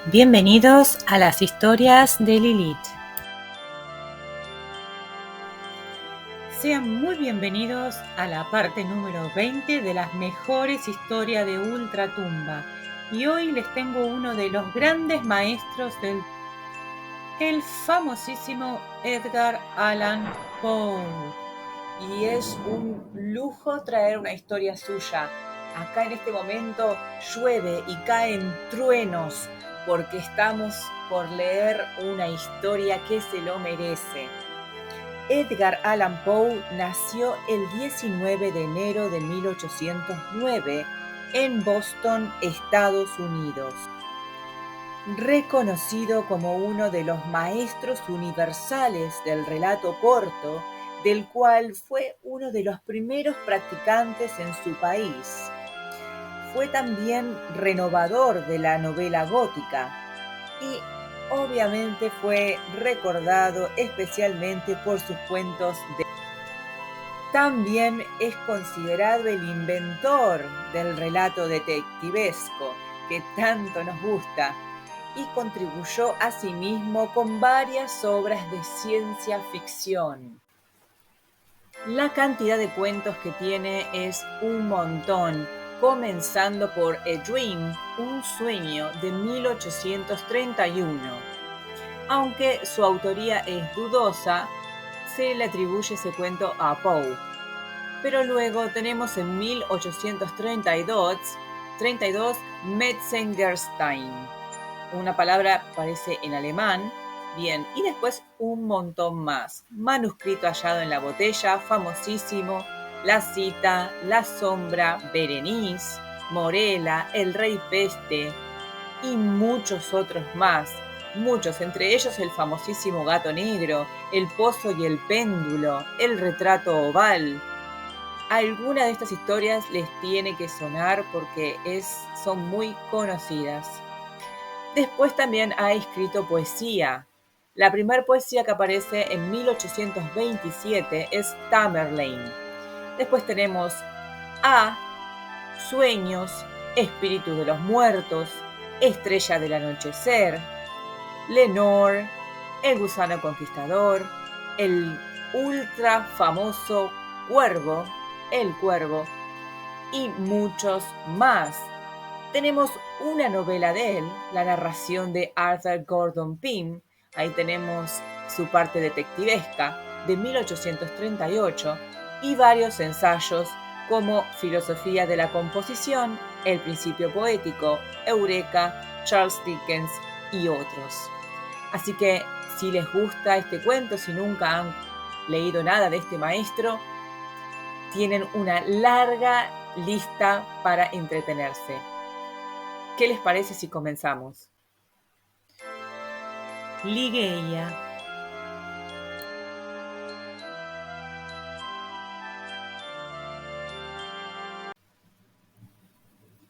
Bienvenidos a las historias de Lilith. Sean muy bienvenidos a la parte número 20 de las mejores historias de Ultratumba. Y hoy les tengo uno de los grandes maestros el famosísimo Edgar Allan Poe. Y es un lujo traer una historia suya. Acá en este momento llueve y caen truenos porque estamos por leer una historia que se lo merece. Edgar Allan Poe nació el 19 de enero de 1809 en Boston, Estados Unidos. Reconocido como uno de los maestros universales del relato corto, del cual fue uno de los primeros practicantes en su país. Fue también renovador de la novela gótica y obviamente fue recordado especialmente por sus cuentos de... También es considerado el inventor del relato detectivesco que tanto nos gusta y contribuyó asimismo con varias obras de ciencia ficción. La cantidad de cuentos que tiene es un montón, comenzando por A Dream, un sueño de 1831. Aunque su autoría es dudosa, se le atribuye ese cuento a Poe. Pero luego tenemos en 1832 Metzengerstein. Una palabra parece en alemán, bien, y después un montón más. Manuscrito hallado en la botella, famosísimo, La cita, La sombra, Berenice, Morela, El rey peste y muchos otros más. Muchos, entre ellos el famosísimo gato negro, El pozo y el péndulo, El retrato oval. Alguna de estas historias les tiene que sonar porque son muy conocidas. Después también ha escrito poesía. La primera poesía que aparece en 1827 es Tamerlane. Después tenemos A, Sueños, Espíritus de los Muertos, Estrella del Anochecer, Lenore, El Gusano Conquistador, el ultra famoso Cuervo, El Cuervo y muchos más. Tenemos una novela de él, la narración de Arthur Gordon Pym, ahí tenemos su parte detectivesca, de 1838, y varios ensayos como Filosofía de la Composición, El Principio Poético, Eureka, Charles Dickens y otros. Así que si les gusta este cuento, si nunca han leído nada de este maestro, tienen una larga lista para entretenerse. ¿Qué les parece si comenzamos? Ligeia.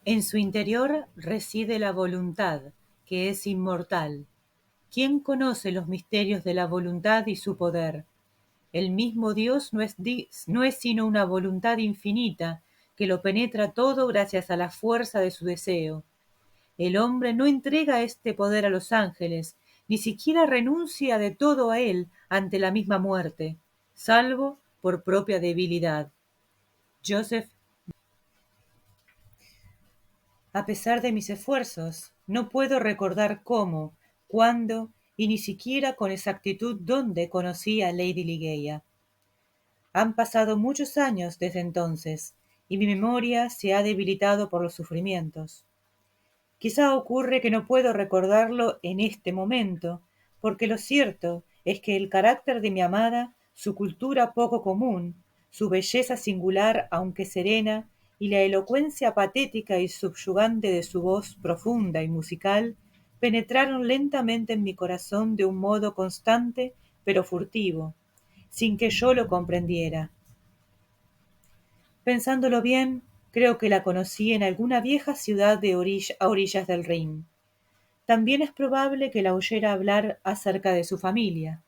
En su interior reside la voluntad, que es inmortal. ¿Quién conoce los misterios de la voluntad y su poder? El mismo Dios no es sino una voluntad infinita, que lo penetra todo gracias a la fuerza de su deseo. El hombre no entrega este poder a los ángeles, ni siquiera renuncia de todo a él ante la misma muerte, salvo por propia debilidad. Joseph. A pesar de mis esfuerzos, no puedo recordar cómo, cuándo y ni siquiera con exactitud dónde conocí a Lady Ligeia. Han pasado muchos años desde entonces, y mi memoria se ha debilitado por los sufrimientos. Quizá ocurre que no puedo recordarlo en este momento, porque lo cierto es que el carácter de mi amada, su cultura poco común, su belleza singular aunque serena, y la elocuencia patética y subyugante de su voz profunda y musical, penetraron lentamente en mi corazón de un modo constante pero furtivo, sin que yo lo comprendiera. Pensándolo bien, creo que la conocí en alguna vieja ciudad a orillas del Rin. También es probable que la oyera hablar acerca de su familia.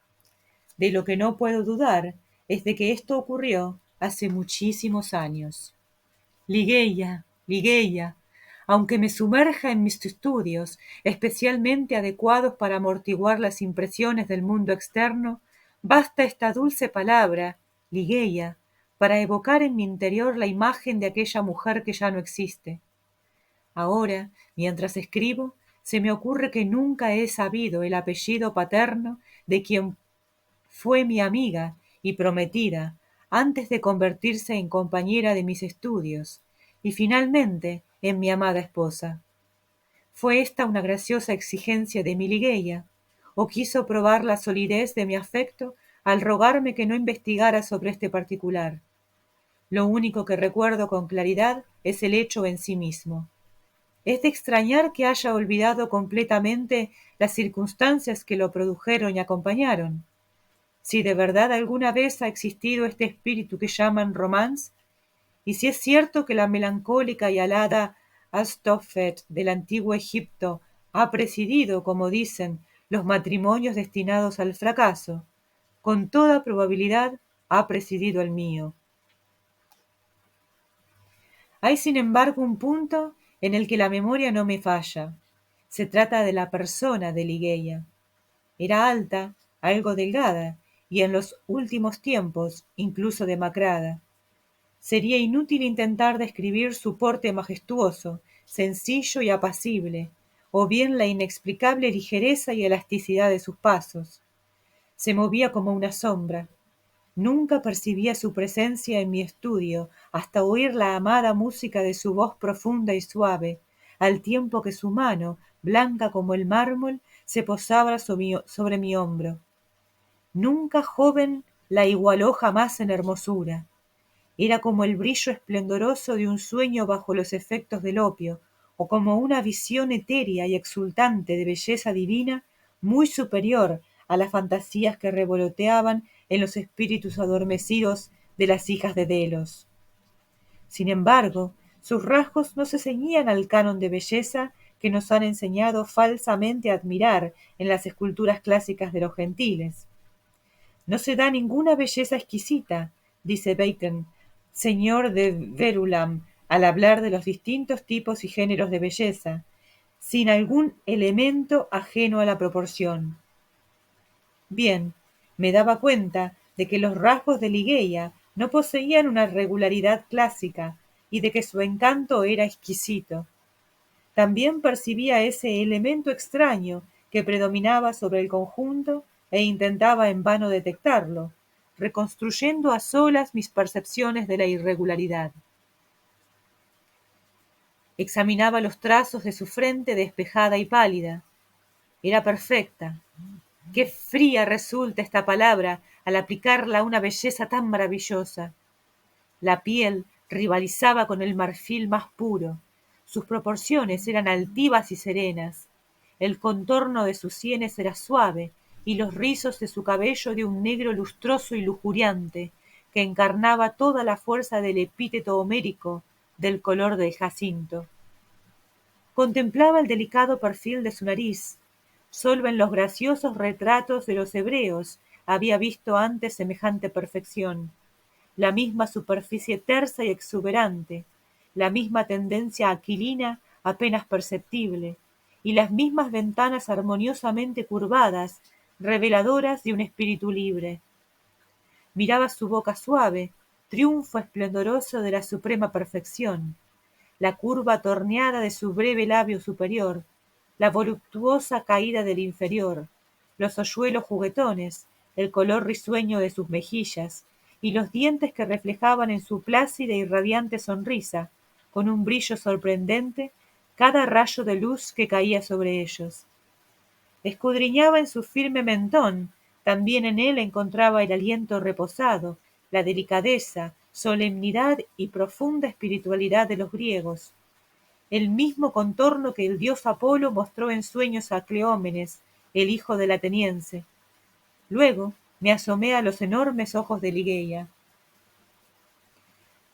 De lo que no puedo dudar es de que esto ocurrió hace muchísimos años. Ligeia, Ligeia, aunque me sumerja en mis estudios, especialmente adecuados para amortiguar las impresiones del mundo externo, basta esta dulce palabra, Ligeia, para evocar en mi interior la imagen de aquella mujer que ya no existe. Ahora, mientras escribo, se me ocurre que nunca he sabido el apellido paterno de quien fue mi amiga y prometida antes de convertirse en compañera de mis estudios y finalmente en mi amada esposa. ¿Fue esta una graciosa exigencia de mi Ligeia, o quiso probar la solidez de mi afecto al rogarme que no investigara sobre este particular? Lo único que recuerdo con claridad es el hecho en sí mismo. Es de extrañar que haya olvidado completamente las circunstancias que lo produjeron y acompañaron. Si de verdad alguna vez ha existido este espíritu que llaman romance, y si es cierto que la melancólica y alada Astophet del antiguo Egipto ha presidido, como dicen, los matrimonios destinados al fracaso, con toda probabilidad ha presidido el mío. Hay sin embargo un punto en el que la memoria no me falla. Se trata de la persona de Ligeia. Era alta, algo delgada, y en los últimos tiempos incluso demacrada. Sería inútil intentar describir su porte majestuoso, sencillo y apacible, o bien la inexplicable ligereza y elasticidad de sus pasos. Se movía como una sombra. Nunca percibía su presencia en mi estudio hasta oír la amada música de su voz profunda y suave, al tiempo que su mano, blanca como el mármol, se posaba sobre mi hombro. Nunca joven la igualó jamás en hermosura. Era como el brillo esplendoroso de un sueño bajo los efectos del opio, o como una visión etérea y exultante de belleza divina muy superior a las fantasías que revoloteaban en los espíritus adormecidos de las hijas de Delos. Sin embargo, sus rasgos no se ceñían al canon de belleza que nos han enseñado falsamente a admirar en las esculturas clásicas de los gentiles. No se da ninguna belleza exquisita, dice Bacon, señor de Verulam, al hablar de los distintos tipos y géneros de belleza, sin algún elemento ajeno a la proporción. Bien, me daba cuenta de que los rasgos de Ligeia no poseían una regularidad clásica y de que su encanto era exquisito. También percibía ese elemento extraño que predominaba sobre el conjunto e intentaba en vano detectarlo, reconstruyendo a solas mis percepciones de la irregularidad. Examinaba los trazos de su frente despejada y pálida. Era perfecta. Qué fría resulta esta palabra al aplicarla a una belleza tan maravillosa. La piel rivalizaba con el marfil más puro. Sus proporciones eran altivas y serenas. El contorno de sus sienes era suave y los rizos de su cabello de un negro lustroso y lujuriante que encarnaba toda la fuerza del epíteto homérico del color del jacinto. Contemplaba el delicado perfil de su nariz. Sólo en los graciosos retratos de los hebreos había visto antes semejante perfección. La misma superficie tersa y exuberante, la misma tendencia aquilina apenas perceptible, y las mismas ventanas armoniosamente curvadas, reveladoras de un espíritu libre. Miraba su boca suave, triunfo esplendoroso de la suprema perfección, la curva torneada de su breve labio superior, la voluptuosa caída del inferior, los hoyuelos juguetones, el color risueño de sus mejillas, y los dientes que reflejaban en su plácida y radiante sonrisa, con un brillo sorprendente, cada rayo de luz que caía sobre ellos. Escudriñaba en su firme mentón, también en él encontraba el aliento reposado, la delicadeza, solemnidad y profunda espiritualidad de los griegos, el mismo contorno que el dios Apolo mostró en sueños a Cleómenes, el hijo del ateniense. Luego me asomé a los enormes ojos de Ligeia.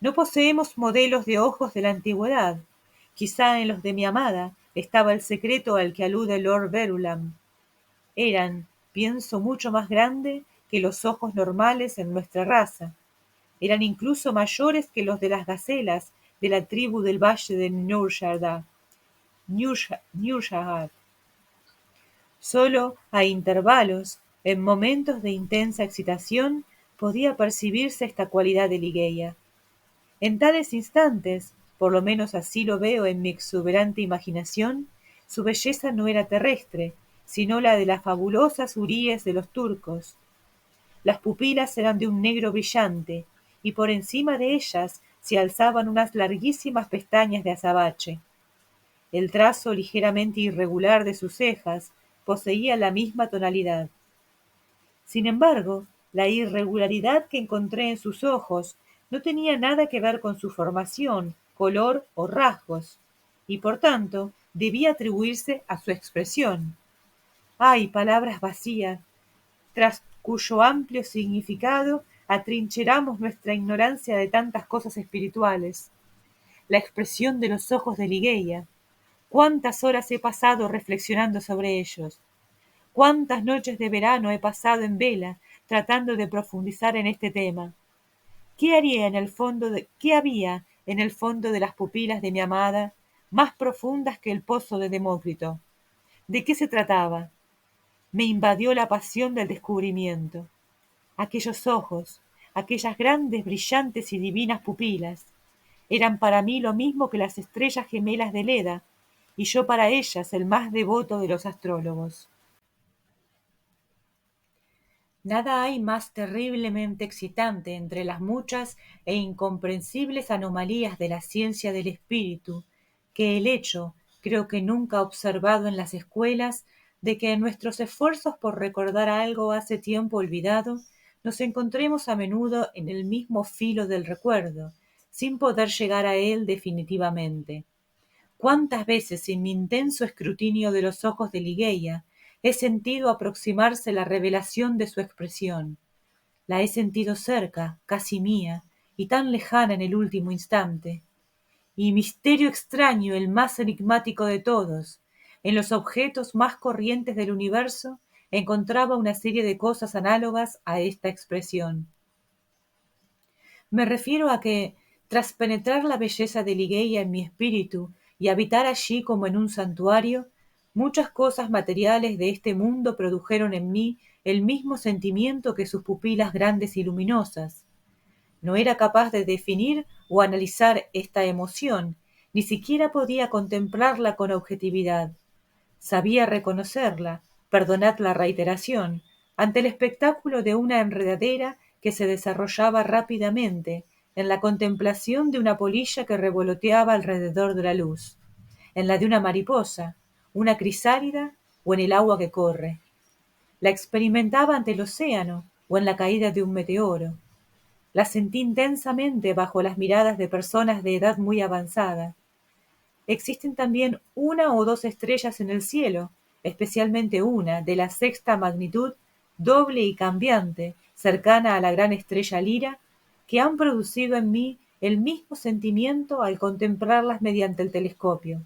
No poseemos modelos de ojos de la antigüedad. Quizá en los de mi amada estaba el secreto al que alude Lord Verulam. Eran, pienso, mucho más grandes que los ojos normales en nuestra raza. Eran incluso mayores que los de las gacelas de la tribu del valle de Nurshadha. Nurjahad. Solo a intervalos, en momentos de intensa excitación, podía percibirse esta cualidad de Ligeia. En tales instantes, por lo menos así lo veo en mi exuberante imaginación, su belleza no era terrestre, sino la de las fabulosas huríes de los turcos. Las pupilas eran de un negro brillante, y por encima de ellas se alzaban unas larguísimas pestañas de azabache. El trazo ligeramente irregular de sus cejas poseía la misma tonalidad. Sin embargo, la irregularidad que encontré en sus ojos no tenía nada que ver con su formación, color o rasgos, y por tanto debía atribuirse a su expresión. ¡Ay, palabras vacías! Tras cuyo amplio significado atrincheramos nuestra ignorancia de tantas cosas espirituales. La expresión de los ojos de Ligeia. ¿Cuántas horas he pasado reflexionando sobre ellos? ¿Cuántas noches de verano he pasado en vela tratando de profundizar en este tema? ¿Qué había en el fondo de las pupilas de mi amada, más profundas que el pozo de Demócrito? ¿De qué se trataba? Me invadió la pasión del descubrimiento. Aquellos ojos, aquellas grandes, brillantes y divinas pupilas, eran para mí lo mismo que las estrellas gemelas de Leda, y yo para ellas el más devoto de los astrólogos. Nada hay más terriblemente excitante entre las muchas e incomprensibles anomalías de la ciencia del espíritu que el hecho, creo que nunca observado en las escuelas, de que en nuestros esfuerzos por recordar algo hace tiempo olvidado, nos encontremos a menudo en el mismo filo del recuerdo, sin poder llegar a él definitivamente. ¿Cuántas veces en mi intenso escrutinio de los ojos de Ligeia he sentido aproximarse la revelación de su expresión? La he sentido cerca, casi mía, y tan lejana en el último instante. Y misterio extraño, el más enigmático de todos, en los objetos más corrientes del universo encontraba una serie de cosas análogas a esta expresión. Me refiero a que, tras penetrar la belleza de Ligeia en mi espíritu y habitar allí como en un santuario, muchas cosas materiales de este mundo produjeron en mí el mismo sentimiento que sus pupilas grandes y luminosas. No era capaz de definir o analizar esta emoción, ni siquiera podía contemplarla con objetividad. Sabía reconocerla, perdonad la reiteración, ante el espectáculo de una enredadera que se desarrollaba rápidamente, en la contemplación de una polilla que revoloteaba alrededor de la luz, en la de una mariposa, una crisálida o en el agua que corre. La experimentaba ante el océano o en la caída de un meteoro. La sentí intensamente bajo las miradas de personas de edad muy avanzada. Existen también una o dos estrellas en el cielo, especialmente una, de la sexta magnitud, doble y cambiante, cercana a la gran estrella Lira, que han producido en mí el mismo sentimiento al contemplarlas mediante el telescopio.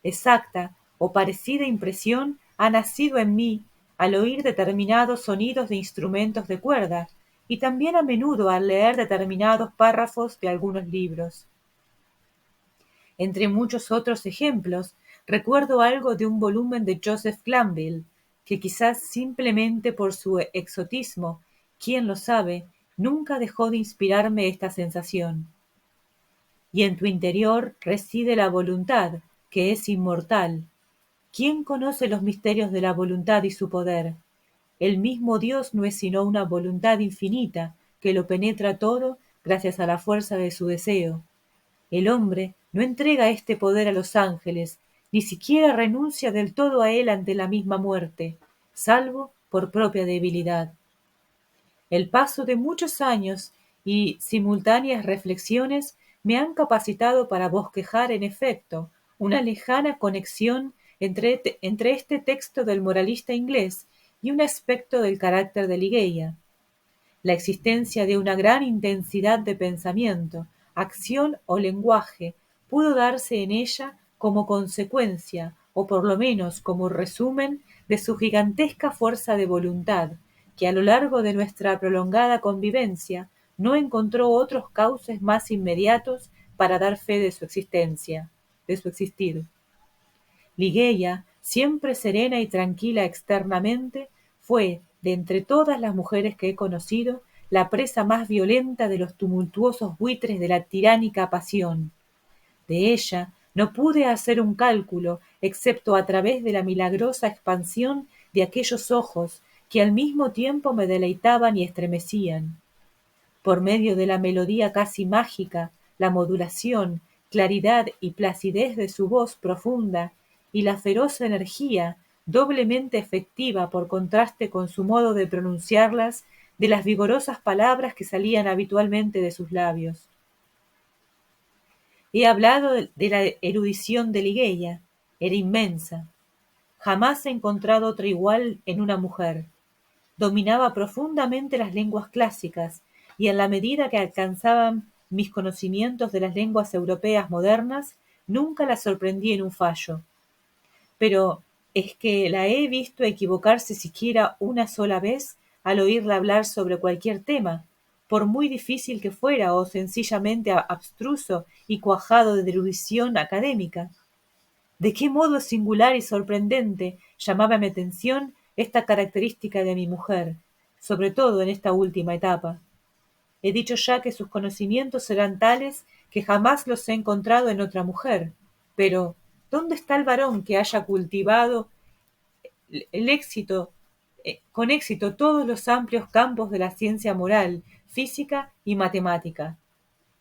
Exacta o parecida impresión ha nacido en mí al oír determinados sonidos de instrumentos de cuerda, y también a menudo al leer determinados párrafos de algunos libros. Entre muchos otros ejemplos, recuerdo algo de un volumen de Joseph Glanville, que quizás simplemente por su exotismo, quién lo sabe, nunca dejó de inspirarme esta sensación. Y en tu interior reside la voluntad, que es inmortal. ¿Quién conoce los misterios de la voluntad y su poder? El mismo Dios no es sino una voluntad infinita, que lo penetra todo gracias a la fuerza de su deseo. El hombre no entrega este poder a los ángeles, ni siquiera renuncia del todo a él ante la misma muerte, salvo por propia debilidad. El paso de muchos años y simultáneas reflexiones me han capacitado para bosquejar, en efecto, una lejana conexión entre este texto del moralista inglés y un aspecto del carácter de Ligeia. La existencia de una gran intensidad de pensamiento, acción o lenguaje pudo darse en ella como consecuencia, o por lo menos como resumen, de su gigantesca fuerza de voluntad, que a lo largo de nuestra prolongada convivencia no encontró otros cauces más inmediatos para dar fe de su existencia, de su existir. Ligeia, siempre serena y tranquila externamente, fue, de entre todas las mujeres que he conocido, la presa más violenta de los tumultuosos buitres de la tiránica pasión. De ella no pude hacer un cálculo, excepto a través de la milagrosa expansión de aquellos ojos que al mismo tiempo me deleitaban y estremecían. Por medio de la melodía casi mágica, la modulación, claridad y placidez de su voz profunda y la feroz energía, doblemente efectiva por contraste con su modo de pronunciarlas, de las vigorosas palabras que salían habitualmente de sus labios. He hablado de la erudición de Ligeia. Era inmensa. Jamás he encontrado otra igual en una mujer. Dominaba profundamente las lenguas clásicas, y en la medida que alcanzaban mis conocimientos de las lenguas europeas modernas, nunca la sorprendí en un fallo. Pero es que la he visto equivocarse siquiera una sola vez al oírla hablar sobre cualquier tema, por muy difícil que fuera o sencillamente abstruso y cuajado de erudición académica. De qué modo singular y sorprendente llamaba mi atención esta característica de mi mujer, sobre todo en esta última etapa. He dicho ya que sus conocimientos eran tales que jamás los he encontrado en otra mujer, pero ¿dónde está el varón que haya cultivado el éxito, con éxito todos los amplios campos de la ciencia moral, física y matemática?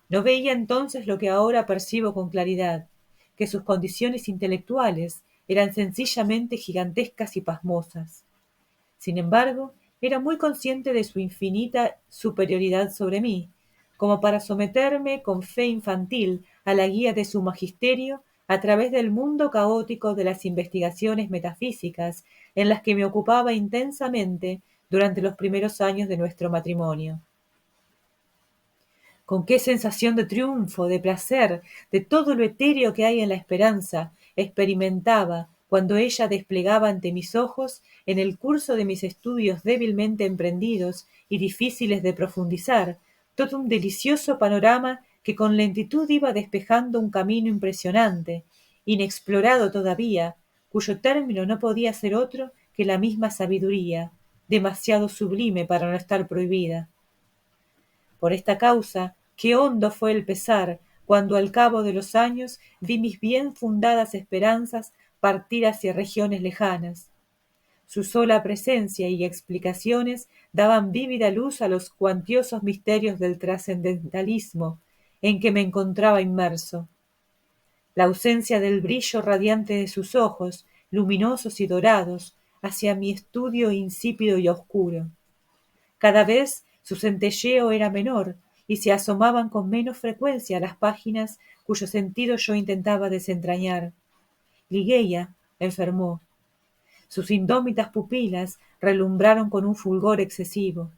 No veía entonces lo que ahora percibo con claridad, que sus condiciones intelectuales eran sencillamente gigantescas y pasmosas. Sin embargo, era muy consciente de su infinita superioridad sobre mí, como para someterme con fe infantil a la guía de su magisterio a través del mundo caótico de las investigaciones metafísicas en las que me ocupaba intensamente durante los primeros años de nuestro matrimonio. Con qué sensación de triunfo, de placer, de todo lo etéreo que hay en la esperanza, experimentaba cuando ella desplegaba ante mis ojos, en el curso de mis estudios débilmente emprendidos y difíciles de profundizar, todo un delicioso panorama que con lentitud iba despejando un camino impresionante, inexplorado todavía, cuyo término no podía ser otro que la misma sabiduría, demasiado sublime para no estar prohibida. Por esta causa, qué hondo fue el pesar, cuando al cabo de los años vi mis bien fundadas esperanzas partir hacia regiones lejanas. Su sola presencia y explicaciones daban vívida luz a los cuantiosos misterios del trascendentalismo en que me encontraba inmerso. La ausencia del brillo radiante de sus ojos, luminosos y dorados, hacia mi estudio insípido y oscuro. Cada vez su centelleo era menor y se asomaban con menos frecuencia las páginas cuyo sentido yo intentaba desentrañar. Ligeia enfermó. Sus indómitas pupilas relumbraron con un fulgor excesivo.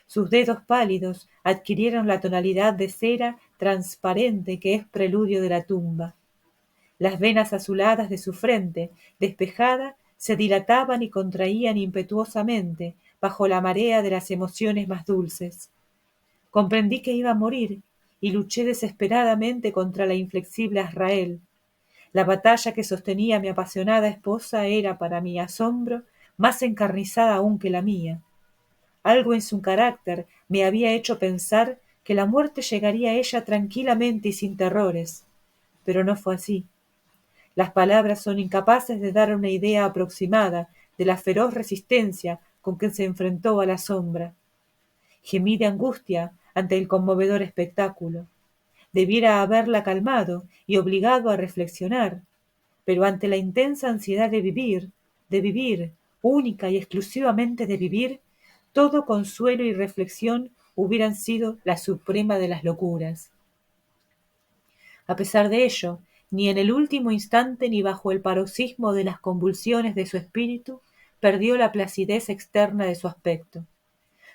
Sus dedos pálidos adquirieron la tonalidad de cera transparente que es preludio de la tumba. Las venas azuladas de su frente, despejada, se dilataban y contraían impetuosamente bajo la marea de las emociones más dulces. Comprendí que iba a morir y luché desesperadamente contra la inflexible Azrael. La batalla que sostenía mi apasionada esposa era, para mi asombro, más encarnizada aún que la mía. Algo en su carácter me había hecho pensar que la muerte llegaría a ella tranquilamente y sin terrores, pero no fue así. Las palabras son incapaces de dar una idea aproximada de la feroz resistencia con que se enfrentó a la sombra. Gemí de angustia ante el conmovedor espectáculo. Debiera haberla calmado y obligado a reflexionar, pero ante la intensa ansiedad de vivir, única y exclusivamente de vivir, todo consuelo y reflexión hubieran sido la suprema de las locuras. A pesar de ello, ni en el último instante ni bajo el paroxismo de las convulsiones de su espíritu, perdió la placidez externa de su aspecto.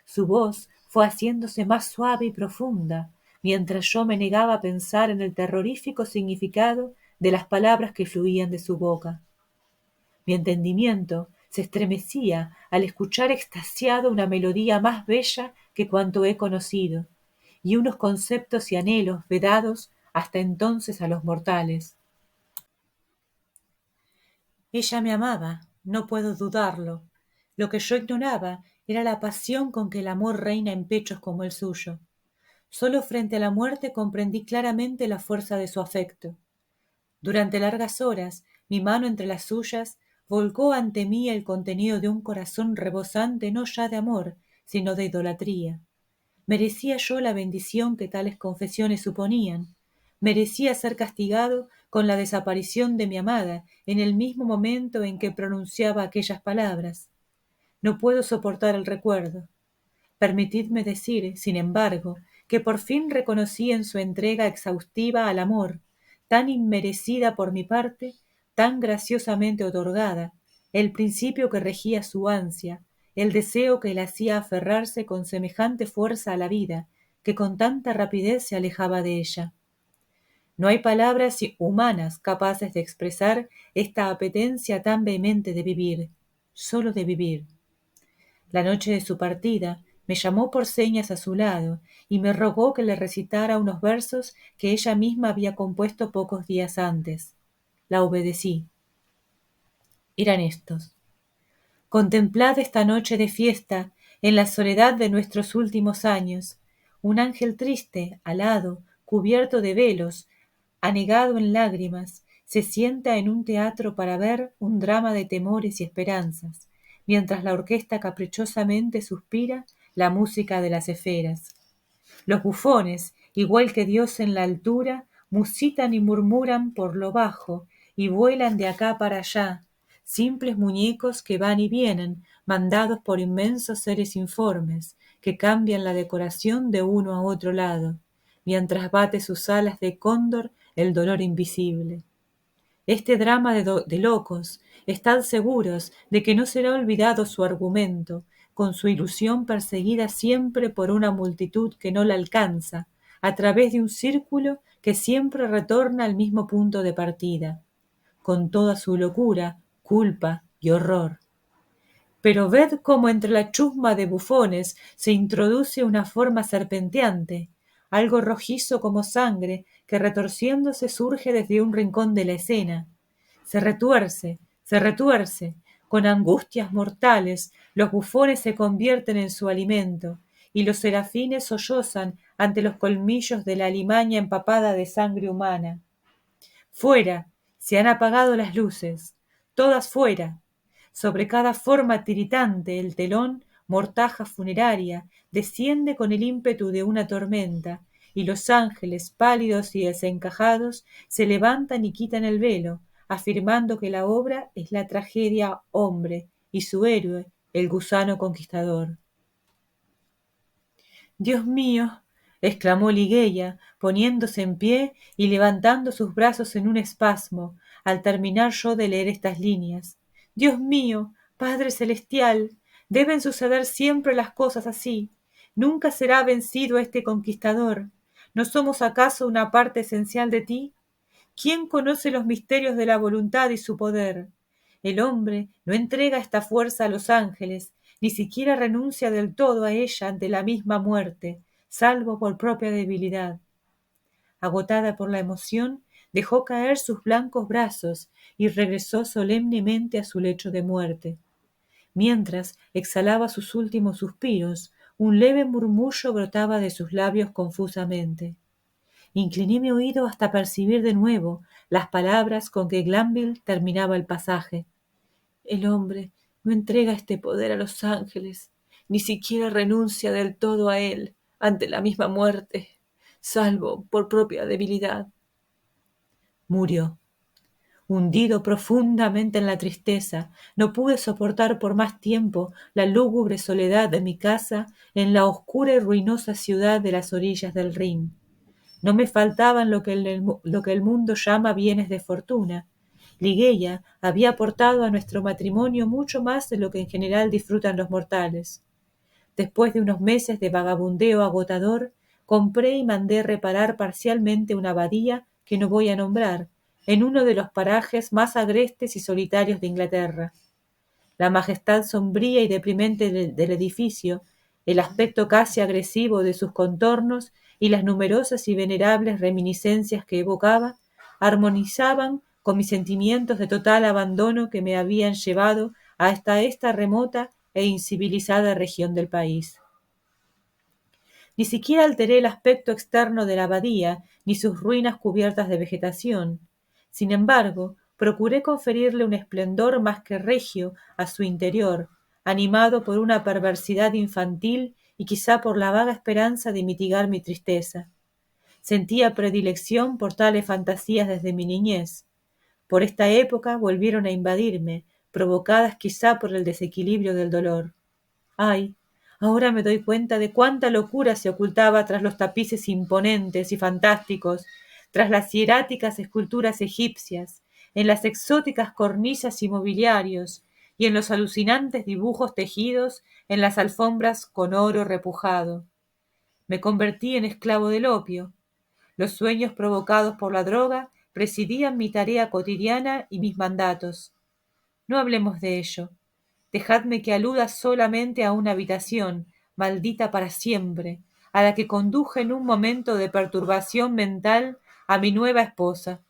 Su voz fue haciéndose más suave y profunda, mientras yo me negaba a pensar en el terrorífico significado de las palabras que fluían de su boca. Mi entendimiento se estremecía al escuchar extasiado una melodía más bella que cuanto he conocido, y unos conceptos y anhelos vedados hasta entonces a los mortales. Ella me amaba, no puedo dudarlo. Lo que yo ignoraba era la pasión con que el amor reina en pechos como el suyo. Solo frente a la muerte comprendí claramente la fuerza de su afecto. Durante largas horas, mi mano entre las suyas volcó ante mí el contenido de un corazón rebosante no ya de amor, sino de idolatría. ¿Merecía yo la bendición que tales confesiones suponían? ¿Merecía ser castigado con la desaparición de mi amada en el mismo momento en que pronunciaba aquellas palabras? No puedo soportar el recuerdo. Permitidme decir, sin embargo, que por fin reconocí en su entrega exhaustiva al amor, tan inmerecida por mi parte, tan graciosamente otorgada, el principio que regía su ansia, el deseo que la hacía aferrarse con semejante fuerza a la vida, que con tanta rapidez se alejaba de ella. No hay palabras humanas capaces de expresar esta apetencia tan vehemente de vivir, sólo de vivir. La noche de su partida me llamó por señas a su lado y me rogó que le recitara unos versos que ella misma había compuesto pocos días antes. La obedecí. Eran estos: contemplad esta noche de fiesta en la soledad de nuestros últimos años. Un ángel triste, alado, cubierto de velos, anegado en lágrimas, se sienta en un teatro para ver un drama de temores y esperanzas, mientras la orquesta caprichosamente suspira la música de las esferas. Los bufones, igual que Dios en la altura, musitan y murmuran por lo bajo y vuelan de acá para allá, simples muñecos que van y vienen, mandados por inmensos seres informes, que cambian la decoración de uno a otro lado, mientras bate sus alas de cóndor el dolor invisible. Este drama de locos, estad seguros de que no será olvidado su argumento, con su ilusión perseguida siempre por una multitud que no la alcanza, a través de un círculo que siempre retorna al mismo punto de partida, con toda su locura, culpa y horror. Pero ved cómo entre la chusma de bufones se introduce una forma serpenteante, algo rojizo como sangre, que retorciéndose surge desde un rincón de la escena. Se retuerce, con angustias mortales, los bufones se convierten en su alimento, y los serafines sollozan ante los colmillos de la alimaña empapada de sangre humana. Fuera, se han apagado las luces, todas fuera. Sobre cada forma tiritante el telón, mortaja funeraria, desciende con el ímpetu de una tormenta, y los ángeles, pálidos y desencajados, se levantan y quitan el velo, afirmando que la obra es la tragedia hombre, y su héroe, el gusano conquistador. «Dios mío», exclamó Ligeia, poniéndose en pie y levantando sus brazos en un espasmo, al terminar yo de leer estas líneas. «Dios mío, Padre celestial, deben suceder siempre las cosas así. Nunca será vencido este conquistador. ¿No somos acaso una parte esencial de ti? ¿Quién conoce los misterios de la voluntad y su poder? El hombre no entrega esta fuerza a los ángeles, ni siquiera renuncia del todo a ella ante la misma muerte, salvo por propia debilidad. Agotada por la emoción, dejó caer sus blancos brazos y regresó solemnemente a su lecho de muerte. Mientras exhalaba sus últimos suspiros, un leve murmullo brotaba de sus labios confusamente. Incliné mi oído hasta percibir de nuevo las palabras con que Glanville terminaba el pasaje. El hombre no entrega este poder a los ángeles, ni siquiera renuncia del todo a él ante la misma muerte, salvo por propia debilidad. Murió. Hundido profundamente en la tristeza, no pude soportar por más tiempo la lúgubre soledad de mi casa en la oscura y ruinosa ciudad de las orillas del Rin. No me faltaban lo que el mundo llama bienes de fortuna. Ligeia había aportado a nuestro matrimonio mucho más de lo que en general disfrutan los mortales. Después de unos meses de vagabundeo agotador, compré y mandé reparar parcialmente una abadía que no voy a nombrar, en uno de los parajes más agrestes y solitarios de Inglaterra. La majestad sombría y deprimente del edificio, el aspecto casi agresivo de sus contornos y las numerosas y venerables reminiscencias que evocaba, armonizaban con mis sentimientos de total abandono que me habían llevado hasta esta remota e incivilizada región del país. Ni siquiera alteré el aspecto externo de la abadía, ni sus ruinas cubiertas de vegetación. Sin embargo, procuré conferirle un esplendor más que regio a su interior, animado por una perversidad infantil y quizá por la vaga esperanza de mitigar mi tristeza. Sentía predilección por tales fantasías desde mi niñez. Por esta época volvieron a invadirme, provocadas quizá por el desequilibrio del dolor. Ay, ahora me doy cuenta de cuánta locura se ocultaba tras los tapices imponentes y fantásticos, tras las hieráticas esculturas egipcias, en las exóticas cornisas y mobiliarios, y en los alucinantes dibujos tejidos en las alfombras con oro repujado. Me convertí en esclavo del opio. Los sueños provocados por la droga presidían mi tarea cotidiana y mis mandatos. No hablemos de ello. Dejadme que aluda solamente a una habitación, maldita para siempre, a la que conduje en un momento de perturbación mental a mi nueva esposa,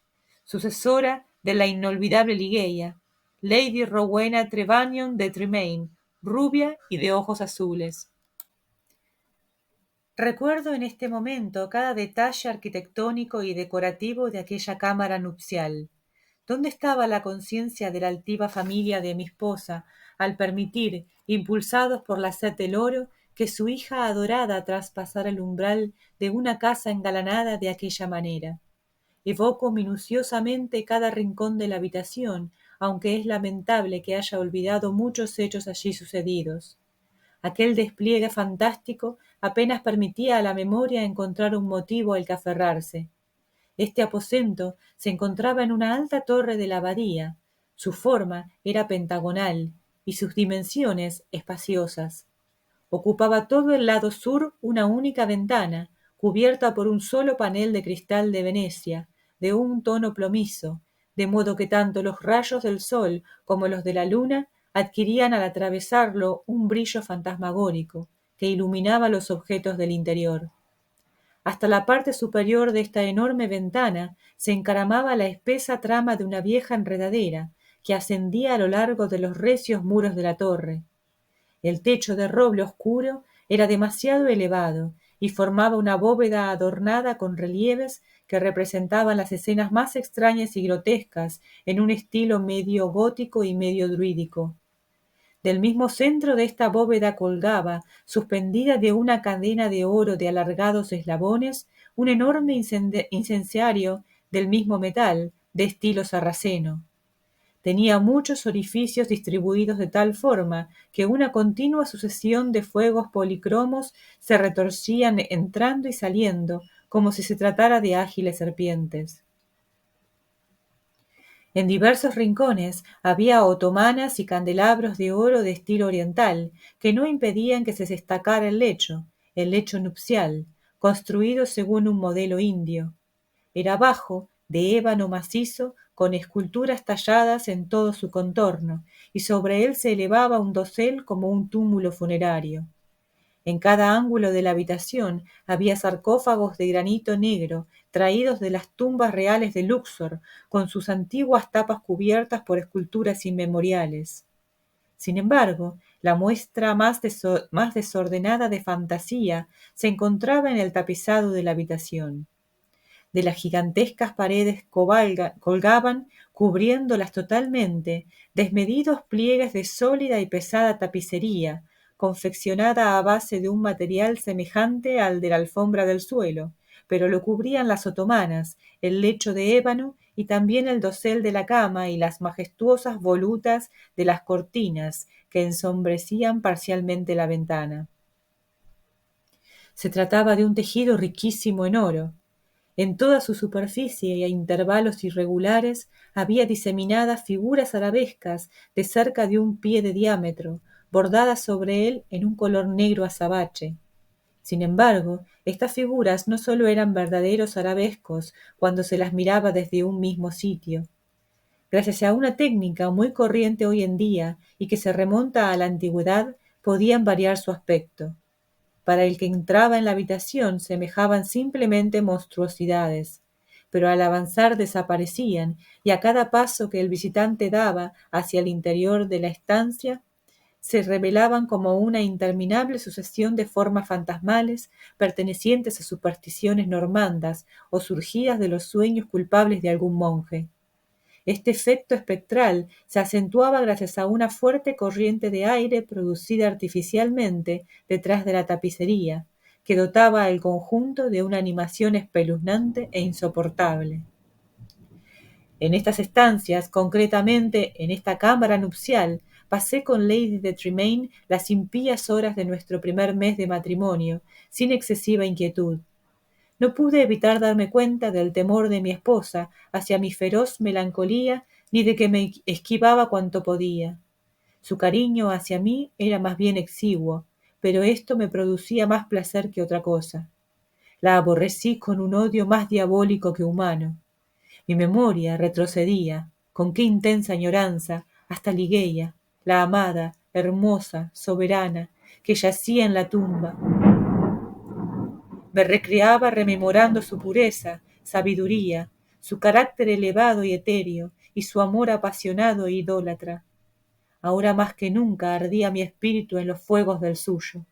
sucesora de la inolvidable Ligeia, Lady Rowena Trevanion de Tremaine, rubia y de ojos azules. Recuerdo en este momento cada detalle arquitectónico y decorativo de aquella cámara nupcial. ¿Dónde estaba la conciencia de la altiva familia de mi esposa al permitir, impulsados por la sed del oro, que su hija adorada traspasara el umbral de una casa engalanada de aquella manera? Evoco minuciosamente cada rincón de la habitación, aunque es lamentable que haya olvidado muchos hechos allí sucedidos. Aquel despliegue fantástico apenas permitía a la memoria encontrar un motivo al que aferrarse. Este aposento se encontraba en una alta torre de la abadía. Su forma era pentagonal y sus dimensiones espaciosas. Ocupaba todo el lado sur una única ventana, cubierta por un solo panel de cristal de Venecia, de un tono plomizo, de modo que tanto los rayos del sol como los de la luna adquirían al atravesarlo un brillo fantasmagórico que iluminaba los objetos del interior. Hasta la parte superior de esta enorme ventana se encaramaba la espesa trama de una vieja enredadera que ascendía a lo largo de los recios muros de la torre. El techo de roble oscuro era demasiado elevado y formaba una bóveda adornada con relieves que representaban las escenas más extrañas y grotescas en un estilo medio gótico y medio druídico. Del mismo centro de esta bóveda colgaba, suspendida de una cadena de oro de alargados eslabones, un enorme incenciario del mismo metal, de estilo sarraceno. Tenía muchos orificios distribuidos de tal forma que una continua sucesión de fuegos policromos se retorcían entrando y saliendo, como si se tratara de ágiles serpientes. En diversos rincones había otomanas y candelabros de oro de estilo oriental, que no impedían que se destacara el lecho nupcial, construido según un modelo indio. Era bajo, de ébano macizo, con esculturas talladas en todo su contorno, y sobre él se elevaba un dosel como un túmulo funerario. En cada ángulo de la habitación había sarcófagos de granito negro, traídos de las tumbas reales de Luxor, con sus antiguas tapas cubiertas por esculturas inmemoriales. Sin embargo, la muestra más desordenada de fantasía se encontraba en el tapizado de la habitación. De las gigantescas paredes colgaban, cubriéndolas totalmente, desmedidos pliegues de sólida y pesada tapicería, confeccionada a base de un material semejante al de la alfombra del suelo, pero lo cubrían las otomanas, el lecho de ébano y también el dosel de la cama y las majestuosas volutas de las cortinas que ensombrecían parcialmente la ventana. Se trataba de un tejido riquísimo en oro. En toda su superficie y a intervalos irregulares había diseminadas figuras arabescas de cerca de 1 pie de diámetro, bordadas sobre él en un color negro azabache. Sin embargo, estas figuras no sólo eran verdaderos arabescos cuando se las miraba desde un mismo sitio. Gracias a una técnica muy corriente hoy en día y que se remonta a la antigüedad, podían variar su aspecto. Para el que entraba en la habitación semejaban simplemente monstruosidades, pero al avanzar desaparecían, y a cada paso que el visitante daba hacia el interior de la estancia, se revelaban como una interminable sucesión de formas fantasmales pertenecientes a supersticiones normandas o surgidas de los sueños culpables de algún monje. Este efecto espectral se acentuaba gracias a una fuerte corriente de aire producida artificialmente detrás de la tapicería, que dotaba al conjunto de una animación espeluznante e insoportable. En estas estancias, concretamente en esta cámara nupcial, pasé con Lady de Tremaine las impías horas de nuestro primer mes de matrimonio, sin excesiva inquietud. No pude evitar darme cuenta del temor de mi esposa hacia mi feroz melancolía, ni de que me esquivaba cuanto podía. Su cariño hacia mí era más bien exiguo, pero esto me producía más placer que otra cosa. La aborrecí con un odio más diabólico que humano. Mi memoria retrocedía, con qué intensa añoranza, hasta Ligeia, la amada, hermosa, soberana, que yacía en la tumba. Me recreaba rememorando su pureza, sabiduría, su carácter elevado y etéreo, y su amor apasionado e idólatra. Ahora más que nunca ardía mi espíritu en los fuegos del suyo.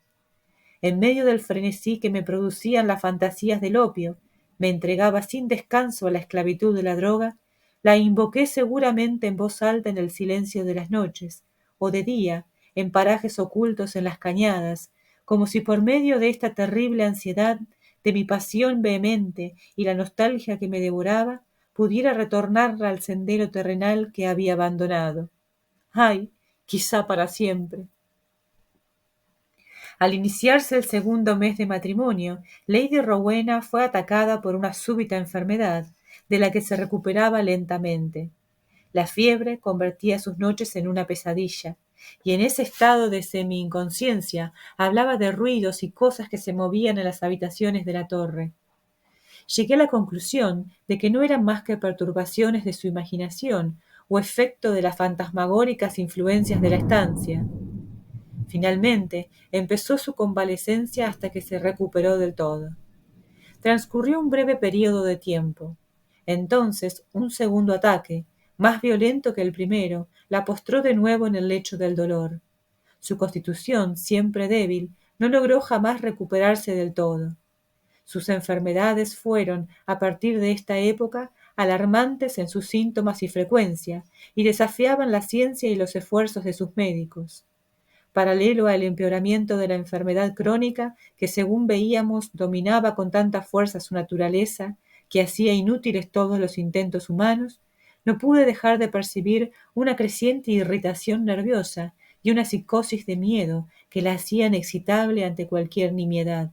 En medio del frenesí que me producían las fantasías del opio, me entregaba sin descanso a la esclavitud de la droga, la invoqué seguramente en voz alta en el silencio de las noches, o de día, en parajes ocultos en las cañadas, como si por medio de esta terrible ansiedad, de mi pasión vehemente y la nostalgia que me devoraba, pudiera retornar al sendero terrenal que había abandonado. ¡Ay! Quizá para siempre. Al iniciarse el segundo mes de matrimonio, Lady Rowena fue atacada por una súbita enfermedad, de la que se recuperaba lentamente. La fiebre convertía sus noches en una pesadilla, y en ese estado de semi-inconsciencia hablaba de ruidos y cosas que se movían en las habitaciones de la torre. Llegué a la conclusión de que no eran más que perturbaciones de su imaginación o efecto de las fantasmagóricas influencias de la estancia. Finalmente, empezó su convalecencia hasta que se recuperó del todo. Transcurrió un breve período de tiempo. Entonces, un segundo ataque, más violento que el primero, la postró de nuevo en el lecho del dolor. Su constitución, siempre débil, no logró jamás recuperarse del todo. Sus enfermedades fueron, a partir de esta época, alarmantes en sus síntomas y frecuencia, y desafiaban la ciencia y los esfuerzos de sus médicos. Paralelo al empeoramiento de la enfermedad crónica que, según veíamos, dominaba con tanta fuerza su naturaleza, que hacía inútiles todos los intentos humanos, no pude dejar de percibir una creciente irritación nerviosa y una psicosis de miedo que la hacían excitable ante cualquier nimiedad.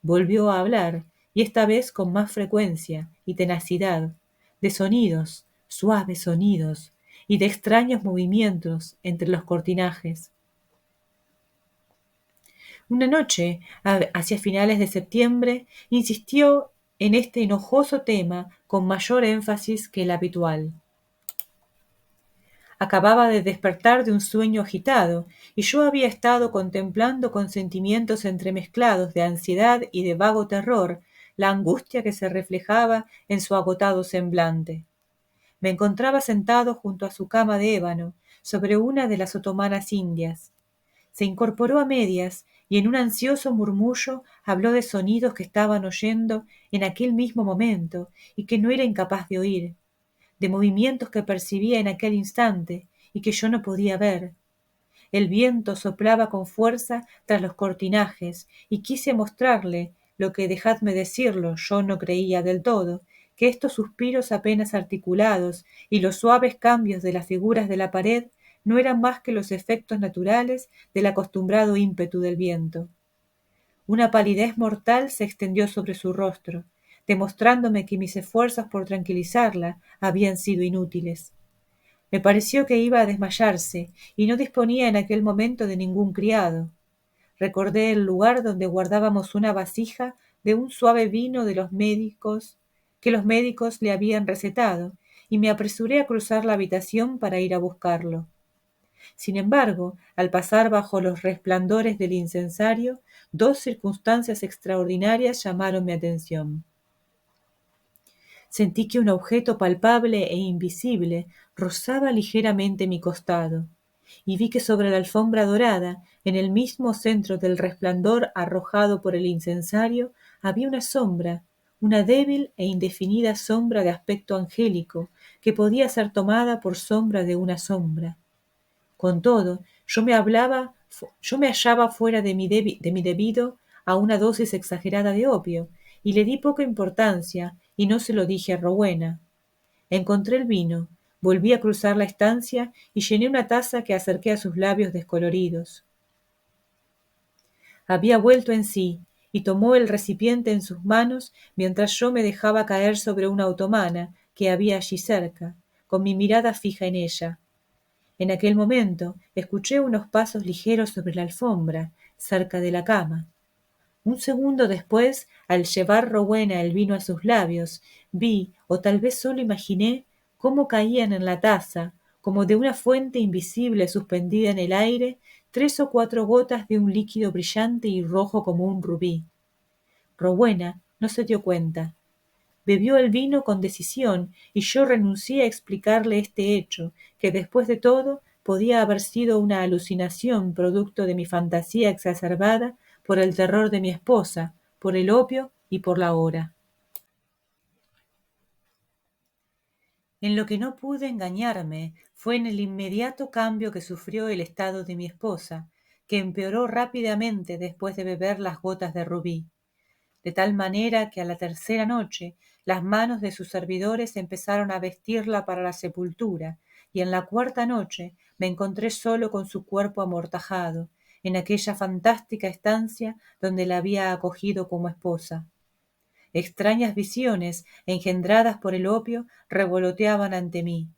Volvió a hablar, y esta vez con más frecuencia y tenacidad, de sonidos, suaves sonidos, y de extraños movimientos entre los cortinajes. Una noche, hacia finales de septiembre, insistió en este enojoso tema con mayor énfasis que el habitual. Acababa de despertar de un sueño agitado, y yo había estado contemplando con sentimientos entremezclados de ansiedad y de vago terror la angustia que se reflejaba en su agotado semblante. Me encontraba sentado junto a su cama de ébano, sobre una de las otomanas indias. Se incorporó a medias y en un ansioso murmullo habló de sonidos que estaban oyendo en aquel mismo momento y que no era incapaz de oír, de movimientos que percibía en aquel instante y que yo no podía ver. El viento soplaba con fuerza tras los cortinajes y quise mostrarle lo que, dejadme decirlo, yo no creía del todo, que estos suspiros apenas articulados y los suaves cambios de las figuras de la pared no eran más que los efectos naturales del acostumbrado ímpetu del viento. Una palidez mortal se extendió sobre su rostro, demostrándome que mis esfuerzos por tranquilizarla habían sido inútiles. Me pareció que iba a desmayarse y no disponía en aquel momento de ningún criado. Recordé el lugar donde guardábamos una vasija de un suave vino de los médicos que los médicos le habían recetado, y me apresuré a cruzar la habitación para ir a buscarlo. Sin embargo, al pasar bajo los resplandores del incensario, dos circunstancias extraordinarias llamaron mi atención. Sentí que un objeto palpable e invisible rozaba ligeramente mi costado, y vi que sobre la alfombra dorada, en el mismo centro del resplandor arrojado por el incensario, había una sombra, una débil e indefinida sombra de aspecto angélico, que podía ser tomada por sombra de una sombra. Con todo, yo me hallaba fuera de mi debido a una dosis exagerada de opio, y le di poca importancia, y no se lo dije a Rowena. Encontré el vino, volví a cruzar la estancia y llené una taza que acerqué a sus labios descoloridos. Había vuelto en sí, y tomó el recipiente en sus manos mientras yo me dejaba caer sobre una otomana que había allí cerca, con mi mirada fija en ella. En aquel momento escuché unos pasos ligeros sobre la alfombra, cerca de la cama. Un segundo después, al llevar Rowena el vino a sus labios, vi, o tal vez solo imaginé, cómo caían en la taza, como de una fuente invisible suspendida en el aire, 3 o 4 gotas de un líquido brillante y rojo como un rubí. Rowena no se dio cuenta. Bebió el vino con decisión y yo renuncié a explicarle este hecho, que después de todo podía haber sido una alucinación producto de mi fantasía exacerbada por el terror de mi esposa, por el opio y por la hora. En lo que no pude engañarme fue en el inmediato cambio que sufrió el estado de mi esposa, que empeoró rápidamente después de beber las gotas de rubí, de tal manera que a la tercera noche las manos de sus servidores empezaron a vestirla para la sepultura, y en la cuarta noche me encontré solo con su cuerpo amortajado, en aquella fantástica estancia donde la había acogido como esposa. Extrañas visiones, engendradas por el opio, revoloteaban ante mí.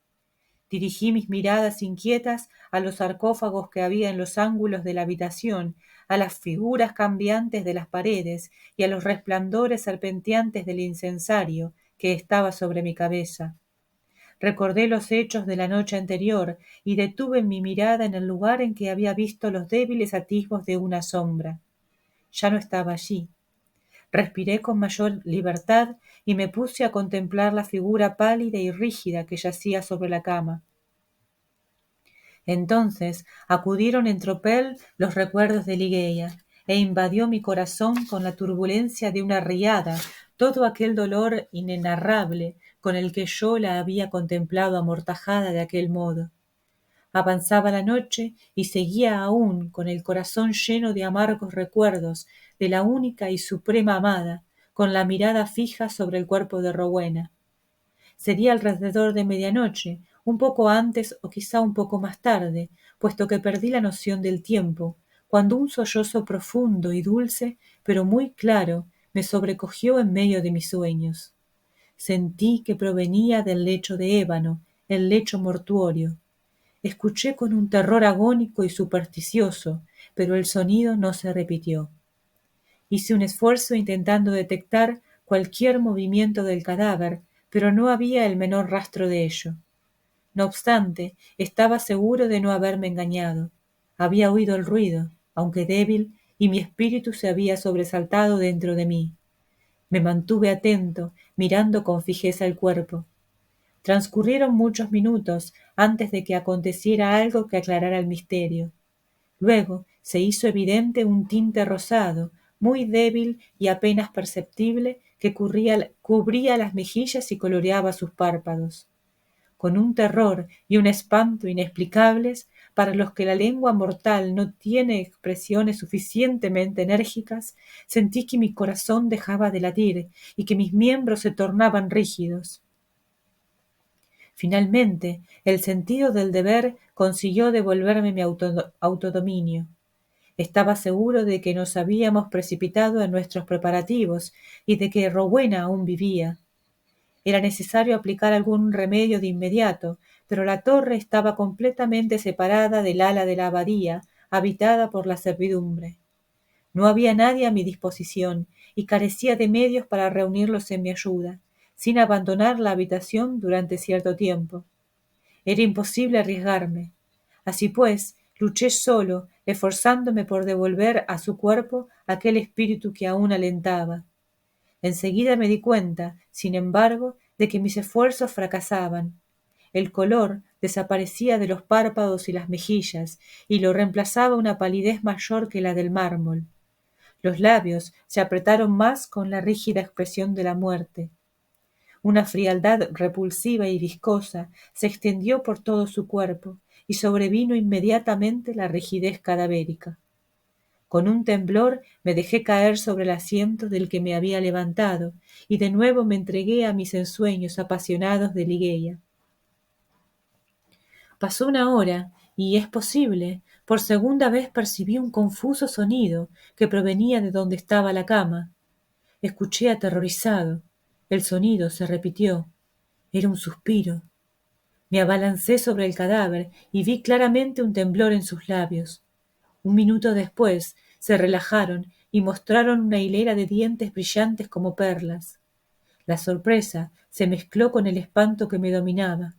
Dirigí mis miradas inquietas a los sarcófagos que había en los ángulos de la habitación, a las figuras cambiantes de las paredes y a los resplandores serpenteantes del incensario que estaba sobre mi cabeza. Recordé los hechos de la noche anterior y detuve mi mirada en el lugar en que había visto los débiles atisbos de una sombra. Ya no estaba allí. Respiré con mayor libertad y me puse a contemplar la figura pálida y rígida que yacía sobre la cama. Entonces acudieron en tropel los recuerdos de Ligeia, e invadió mi corazón con la turbulencia de una riada todo aquel dolor inenarrable con el que yo la había contemplado amortajada de aquel modo. Avanzaba la noche y seguía aún con el corazón lleno de amargos recuerdos de la única y suprema amada, con la mirada fija sobre el cuerpo de Rowena. Sería alrededor de medianoche, un poco antes o quizá un poco más tarde, puesto que perdí la noción del tiempo, cuando un sollozo profundo y dulce, pero muy claro, me sobrecogió en medio de mis sueños. Sentí que provenía del lecho de ébano, el lecho mortuorio. Escuché con un terror agónico y supersticioso, pero el sonido no se repitió. Hice un esfuerzo intentando detectar cualquier movimiento del cadáver, pero no había el menor rastro de ello. No obstante, estaba seguro de no haberme engañado. Había oído el ruido, aunque débil, y mi espíritu se había sobresaltado dentro de mí. Me mantuve atento, mirando con fijeza el cuerpo. Transcurrieron muchos minutos antes de que aconteciera algo que aclarara el misterio. Luego se hizo evidente un tinte rosado, muy débil y apenas perceptible, que cubría las mejillas y coloreaba sus párpados. Con un terror y un espanto inexplicables, para los que la lengua mortal no tiene expresiones suficientemente enérgicas, sentí que mi corazón dejaba de latir y que mis miembros se tornaban rígidos. Finalmente, el sentido del deber consiguió devolverme mi autodominio. Estaba seguro de que nos habíamos precipitado en nuestros preparativos y de que Rowena aún vivía. Era necesario aplicar algún remedio de inmediato, pero la torre estaba completamente separada del ala de la abadía, habitada por la servidumbre. No había nadie a mi disposición, y carecía de medios para reunirlos en mi ayuda, sin abandonar la habitación durante cierto tiempo. Era imposible arriesgarme. Así pues, luché solo, esforzándome por devolver a su cuerpo aquel espíritu que aún alentaba. Enseguida me di cuenta, sin embargo, de que mis esfuerzos fracasaban. El color desaparecía de los párpados y las mejillas, y lo reemplazaba una palidez mayor que la del mármol. Los labios se apretaron más con la rígida expresión de la muerte. Una frialdad repulsiva y viscosa se extendió por todo su cuerpo, y sobrevino inmediatamente la rigidez cadavérica. Con un temblor me dejé caer sobre el asiento del que me había levantado, y de nuevo me entregué a mis ensueños apasionados de Ligeia. Pasó una hora, y es posible, por segunda vez percibí un confuso sonido que provenía de donde estaba la cama. Escuché aterrorizado. El sonido se repitió. Era un suspiro. Me abalancé sobre el cadáver y vi claramente un temblor en sus labios. Un minuto después se relajaron y mostraron una hilera de dientes brillantes como perlas. La sorpresa se mezcló con el espanto que me dominaba.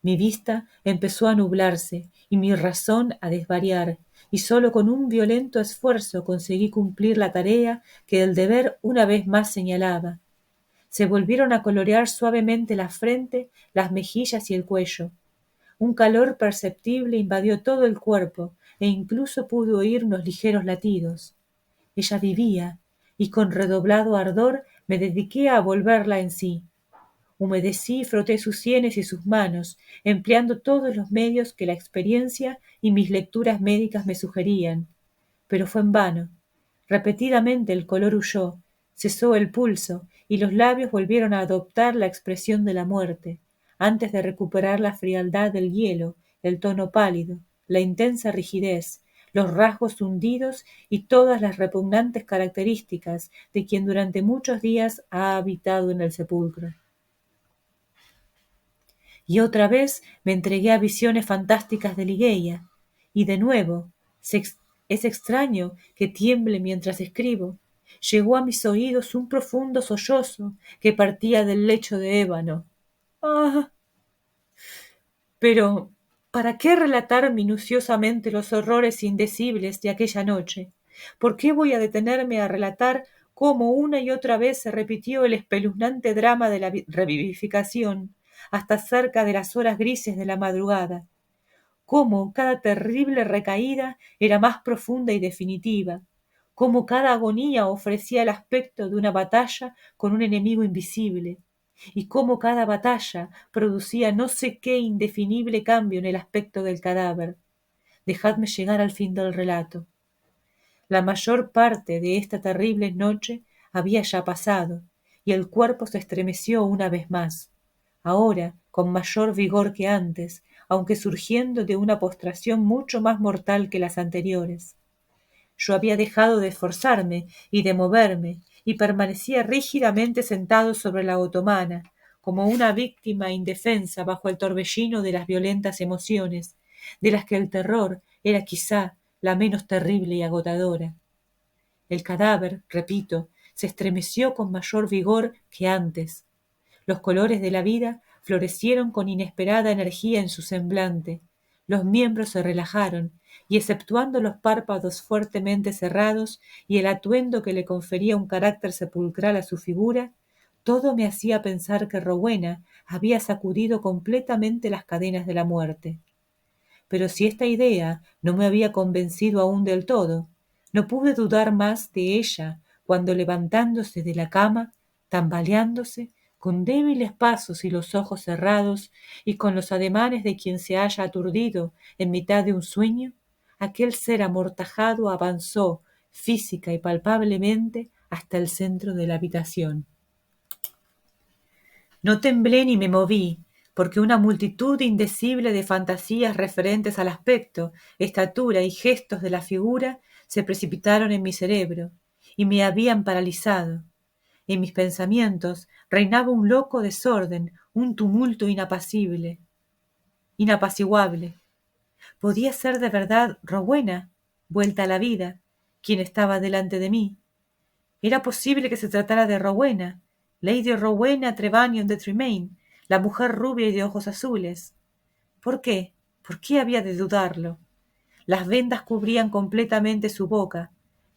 Mi vista empezó a nublarse y mi razón a desvariar, y sólo con un violento esfuerzo conseguí cumplir la tarea que el deber una vez más señalaba. Se volvieron a colorear suavemente la frente, las mejillas y el cuello. Un calor perceptible invadió todo el cuerpo e incluso pude oír unos ligeros latidos. Ella vivía, y con redoblado ardor me dediqué a volverla en sí. Humedecí y froté sus sienes y sus manos, empleando todos los medios que la experiencia y mis lecturas médicas me sugerían. Pero fue en vano. Repetidamente el color huyó, cesó el pulso, y los labios volvieron a adoptar la expresión de la muerte, antes de recuperar la frialdad del hielo, el tono pálido, la intensa rigidez, los rasgos hundidos y todas las repugnantes características de quien durante muchos días ha habitado en el sepulcro. Y otra vez me entregué a visiones fantásticas de Ligeia, y de nuevo, es extraño que tiemble mientras escribo, llegó a mis oídos un profundo sollozo que partía del lecho de ébano. ¡Ah! Pero, ¿para qué relatar minuciosamente los horrores indecibles de aquella noche? ¿Por qué voy a detenerme a relatar cómo una y otra vez se repitió el espeluznante drama de la revivificación, hasta cerca de las horas grises de la madrugada? Cómo cada terrible recaída era más profunda y definitiva, cómo cada agonía ofrecía el aspecto de una batalla con un enemigo invisible, y cómo cada batalla producía no sé qué indefinible cambio en el aspecto del cadáver. Dejadme llegar al fin del relato. La mayor parte de esta terrible noche había ya pasado, y el cuerpo se estremeció una vez más, ahora con mayor vigor que antes, aunque surgiendo de una postración mucho más mortal que las anteriores. Yo había dejado de esforzarme y de moverme, y permanecía rígidamente sentado sobre la otomana, como una víctima indefensa bajo el torbellino de las violentas emociones, de las que el terror era quizá la menos terrible y agotadora. El cadáver, repito, se estremeció con mayor vigor que antes. Los colores de la vida florecieron con inesperada energía en su semblante. Los miembros se relajaron, y exceptuando los párpados fuertemente cerrados y el atuendo que le confería un carácter sepulcral a su figura, todo me hacía pensar que Rowena había sacudido completamente las cadenas de la muerte. Pero si esta idea no me había convencido aún del todo, no pude dudar más de ella cuando, levantándose de la cama, tambaleándose, con débiles pasos y los ojos cerrados, y con los ademanes de quien se halla aturdido en mitad de un sueño, aquel ser amortajado avanzó física y palpablemente hasta el centro de la habitación. No temblé ni me moví, porque una multitud indecible de fantasías referentes al aspecto, estatura y gestos de la figura se precipitaron en mi cerebro, y me habían paralizado. En mis pensamientos reinaba un loco desorden, un tumulto inapaciguable. ¿Podía ser de verdad Rowena, vuelta a la vida, quien estaba delante de mí? ¿Era posible que se tratara de Rowena, Lady Rowena Trevanion de Tremaine, la mujer rubia y de ojos azules? ¿Por qué? ¿Por qué había de dudarlo? Las vendas cubrían completamente su boca,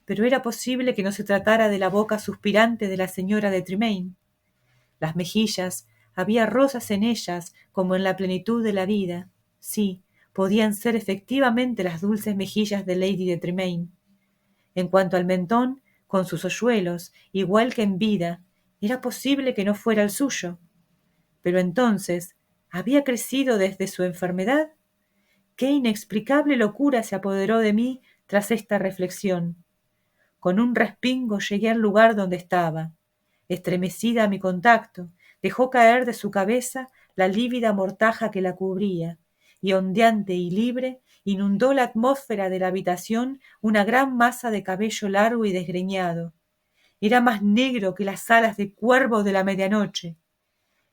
pero era posible que no se tratara de la boca suspirante de la señora de Tremaine. Las mejillas Había rosas en ellas, como en la plenitud de la vida. Sí, podían ser efectivamente las dulces mejillas de Lady de Tremaine. En cuanto al mentón, con sus hoyuelos, igual que en vida, era posible que no fuera el suyo. Pero entonces, ¿había crecido desde su enfermedad? Qué inexplicable locura se apoderó de mí tras esta reflexión. Con un respingo llegué al lugar donde estaba. Estremecida a mi contacto, dejó caer de su cabeza la lívida mortaja que la cubría, y ondeante y libre inundó la atmósfera de la habitación una gran masa de cabello largo y desgreñado. Era más negro que las alas de cuervo de la medianoche.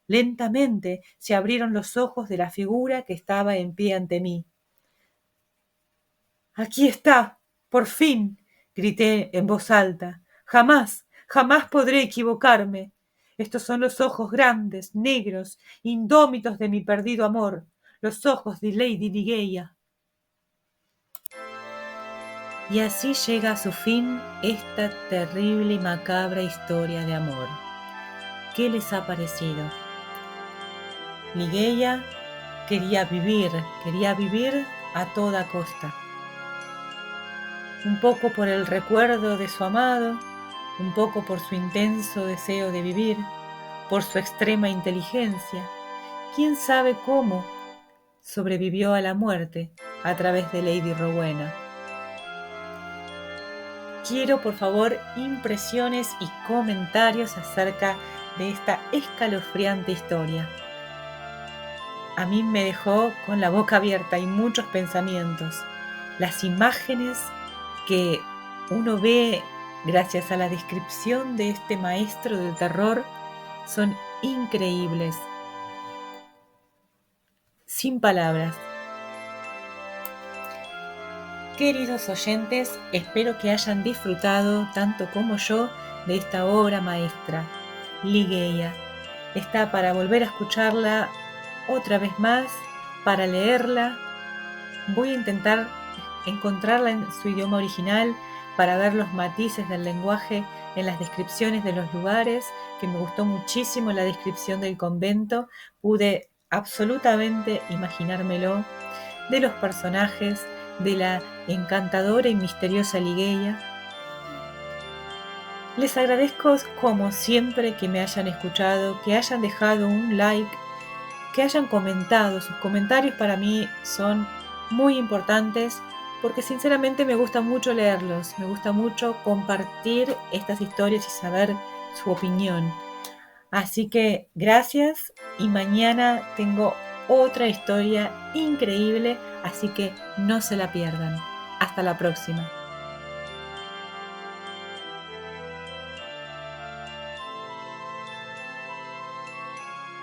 Lentamente se abrieron los ojos de la figura que estaba en pie ante mí. «Aquí está, por fin», grité en voz alta. «Jamás, jamás podré equivocarme. Estos son los ojos grandes, negros, indómitos de mi perdido amor, los ojos de Lady Ligeia». Y así llega a su fin esta terrible y macabra historia de amor. ¿Qué les ha parecido? Ligeia quería vivir a toda costa. Un poco por el recuerdo de su amado, un poco por su intenso deseo de vivir, por su extrema inteligencia. ¿Quién sabe cómo sobrevivió a la muerte a través de Lady Rowena? Quiero, por favor, impresiones y comentarios acerca de esta escalofriante historia. A mí me dejó con la boca abierta y muchos pensamientos. Las imágenes que uno ve gracias a la descripción de este maestro del terror son increíbles. Sin palabras. Queridos oyentes, espero que hayan disfrutado tanto como yo de esta obra maestra, Ligeia. Está para volver a escucharla otra vez más, para leerla. Voy a intentar encontrarla en su idioma original para ver los matices del lenguaje en las descripciones de los lugares, que me gustó muchísimo la descripción del convento. Pude absolutamente imaginármelo, de los personajes, de la encantadora y misteriosa Ligeia. Les agradezco como siempre que me hayan escuchado, que hayan dejado un like, que hayan comentado. Sus comentarios para mí son muy importantes porque sinceramente me gusta mucho leerlos, me gusta mucho compartir estas historias y saber su opinión. Así que gracias, y mañana tengo otra historia increíble, así que no se la pierdan. Hasta la próxima.